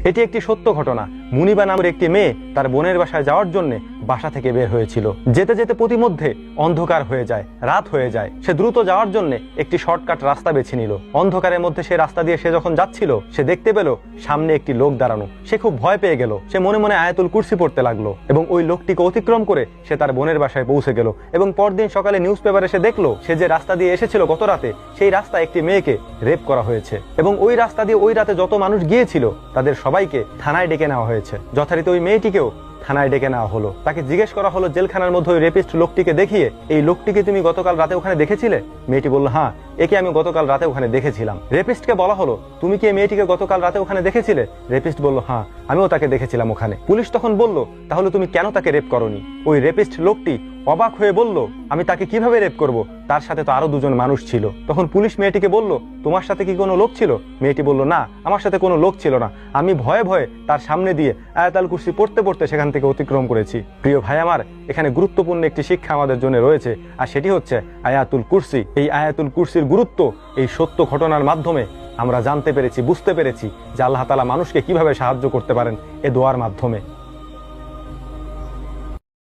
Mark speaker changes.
Speaker 1: এটি একটি সত্য ঘটনা। মুনিবা নামের একটি মেয়ে তার বোনের বাসায় যাওয়ার জন্য বাসা থেকে বের হয়েছিল। যেতে যেতে প্রতিমধ্যে অন্ধকার হয়ে যায়, রাত হয়ে যায়। সে দ্রুত যাওয়ার জন্য একটি শর্টকাট রাস্তা বেছে নিল। অন্ধকারের মধ্যে সে রাস্তা দিয়ে সে যখন যাচ্ছিল, সে দেখতে পেল সামনে একটি লোক দাঁড়ানো। সে খুব ভয় পেয়ে গেল। সে মনে মনে আয়াতুল কুরসি পড়তে লাগলো এবং ওই লোকটিকে অতিক্রম করে সে তার বোনের বাসায় পৌঁছে গেল। এবং পরদিন সকালে নিউজ পেপারে সে দেখলো সে যে রাস্তা দিয়ে এসেছিল গত রাতে, সেই রাস্তায় একটি মেয়েকে রেপ করা হয়েছে। এবং ওই রাস্তা দিয়ে ওই রাতে যত মানুষ গিয়েছিল তাদের সবাইকে থানায় ডেকে নেওয়া হয়েছে। যথারীতি ওই মেয়েটিকেও থানায় ডেকে নেওয়া হলো। তাকে জিজ্ঞেস করা হলো জেলখানার মধ্যে ওই রেপিস্ট লোকটিকে দেখিয়ে, এই লোকটিকে তুমি গতকাল রাতে ওখানে দেখেছিলে? মেয়েটি বলল, হ্যাঁ, একে আমি গতকাল রাতে ওখানে দেখেছিলাম। রেপিস্টকে বলা হলো, তুমি কি এই মেয়েটিকে গতকাল রাতে ওখানে দেখেছিলে? রেপিস্ট বলল, হ্যাঁ, আমিও তাকে দেখেছিলাম ওখানে। পুলিশ তখন বলল, তাহলে তুমি কেন তাকে রেপ করনি? ওই রেপিস্ট লোকটি অবাক হয়ে বলল, আমি তাকে কিভাবে রেপ করব? তার সাথে তো আরো দুজন মানুষ ছিল। তখন পুলিশ মেয়েটিকে বলল, তোমার সাথে কি কোনো লোক ছিল? মেয়েটি বলল, না, আমার সাথে কোনো লোক ছিল না। আমি ভয়ে ভয়ে তার সামনে দিয়ে আয়াতুল কুরসি পড়তে পড়তে সেখান থেকে অতিক্রম করেছি। প্রিয় ভাই আমার, এখানে গুরুত্বপূর্ণ একটি শিক্ষা আমাদের জন্য রয়েছে, আর সেটি হচ্ছে আয়াতুল কুরসি। এই আয়াতুল কুরসির গুরুত্ব এই সত্য ঘটনার মাধ্যমে আমরা জানতে পেরেছি, বুঝতে পেরেছি যে আল্লাহ তাআলা মানুষকে কিভাবে সাহায্য করতে পারেন এ দোয়ার মাধ্যমে।